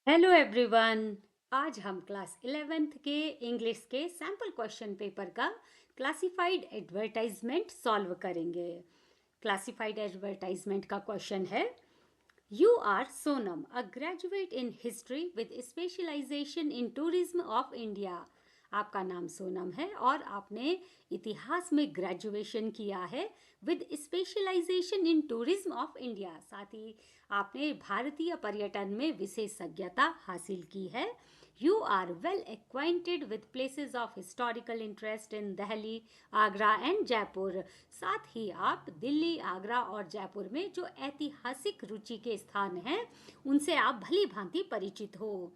Hello everyone. आज हम class 11th के इंग्लिश के सैम्पल क्वेश्चन पेपर का क्लासिफाइड एडवर्टाइजमेंट सॉल्व करेंगे। क्लासिफाइड एडवर्टाइजमेंट का क्वेश्चन है, you are Sonam, a graduate in history with specialisation in tourism of India. आपका नाम सोनम है और आपने इतिहास में ग्रेजुएशन किया है with specialisation in tourism of India. साथ ही आपने भारतीय पर्यटन में विशेषज्ञता हासिल की है। You are well acquainted with places of historical interest in Delhi, Agra and Jaipur. साथ ही आप दिल्ली, आगरा और जयपुर में जो ऐतिहासिक रुचि के स्थान हैं उनसे आप भली भांति परिचित हो।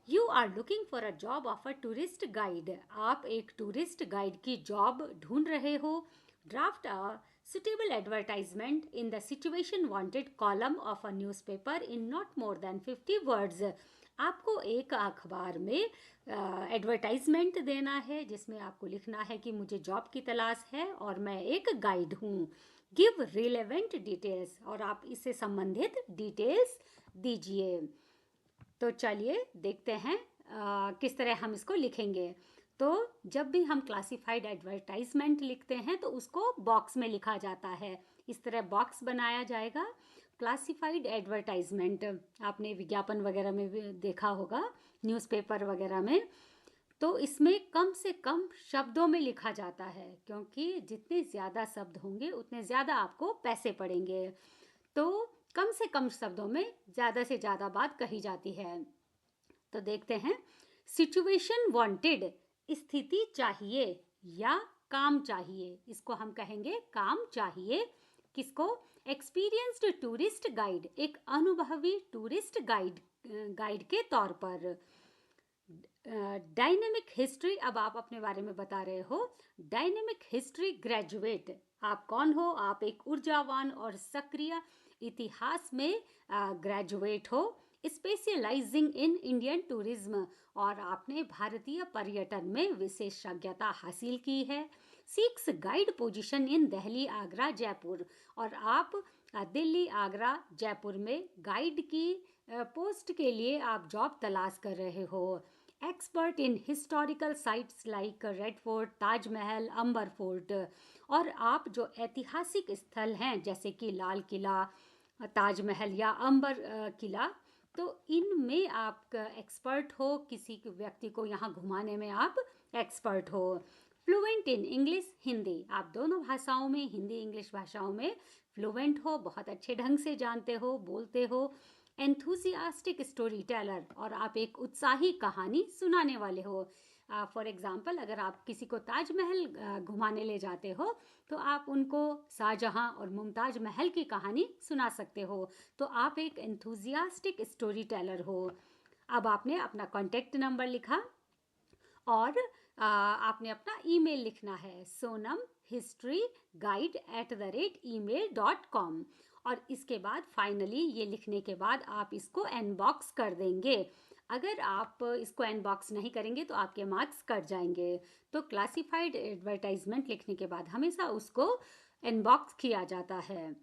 You are looking for a job of a tourist guide. आप एक टूरिस्ट गाइड की जॉब ढूंढ रहे हो। Draft a suitable advertisement in the situation wanted column of a newspaper in not more than 50 words। आपको एक अखबार में एडवर्टाइजमेंट देना है जिसमें आपको लिखना है कि मुझे जॉब की तलाश है और मैं एक गाइड हूँ। गिव रिलेवेंट डिटेल्स, और आप इससे संबंधित डिटेल्स दीजिए। तो चलिए देखते हैं किस तरह हम इसको लिखेंगे। तो जब भी हम क्लासिफाइड एडवर्टाइजमेंट लिखते हैं तो उसको बॉक्स में लिखा जाता है। इस तरह बॉक्स बनाया जाएगा। क्लासिफाइड एडवर्टाइजमेंट आपने विज्ञापन वगैरह में भी देखा होगा, न्यूज़पेपर वगैरह में। तो इसमें कम से कम शब्दों में लिखा जाता है, क्योंकि जितने ज़्यादा शब्द होंगे उतने ज़्यादा आपको पैसे पड़ेंगे। तो कम से कम शब्दों में ज़्यादा से ज़्यादा बात कही जाती है। तो देखते हैं, सिचुएशन वांटेड, स्थिति चाहिए या काम चाहिए, इसको हम कहेंगे काम चाहिए। किसको? एक्सपीरियंस्ड टूरिस्ट गाइड, एक अनुभवी टूरिस्ट गाइड के तौर पर। डायनेमिक हिस्ट्री, अब आप अपने बारे में बता रहे हो। डायनेमिक हिस्ट्री ग्रेजुएट, आप कौन हो? आप एक ऊर्जावान और सक्रिय इतिहास में ग्रेजुएट हो। स्पेशलाइजिंग इन इंडियन टूरिज्म, और आपने भारतीय पर्यटन में विशेषज्ञता हासिल की है। Seeks guide position in Delhi, Agra, Jaipur, और आप दिल्ली, आगरा, जयपुर में गाइड की पोस्ट के लिए आप जॉब तलाश कर रहे हो। Expert in historical sites like Red Fort, Taj Mahal, Amber Fort, और आप जो ऐतिहासिक स्थल हैं जैसे कि लाल किला, ताजमहल या अंबर किला, तो इनमें आप एक्सपर्ट हो। किसी व्यक्ति को यहाँ घुमाने में आप एक्सपर्ट हो। फ्लुएंट इन इंग्लिश, हिंदी, आप दोनों भाषाओं में, हिंदी इंग्लिश भाषाओं में फ्लुएंट हो, बहुत अच्छे ढंग से जानते हो, बोलते हो। एंथुसियास्टिक स्टोरी टेलर, और आप एक उत्साही कहानी सुनाने वाले हो। फॉर एग्जाम्पल, अगर आप किसी को ताजमहल घुमाने ले जाते हो तो आप उनको शाहजहां और मुमताज महल की कहानी सुना सकते हो। तो आप एक एंथुसियास्टिक स्टोरी टेलर हो। अब आपने अपना कॉन्टेक्ट नंबर लिखा और आपने अपना ईमेल लिखना है, sonamhistoryguide@email.com। और इसके बाद फाइनली ये लिखने के बाद आप इसको इनबॉक्स कर देंगे। अगर आप इसको इनबॉक्स नहीं करेंगे तो आपके मार्क्स कट जाएंगे। तो क्लासिफाइड एडवर्टाइजमेंट लिखने के बाद हमेशा उसको इनबॉक्स किया जाता है।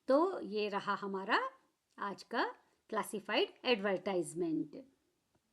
तो ये रहा हमारा आज का क्लासिफाइड एडवर्टाइजमेंट।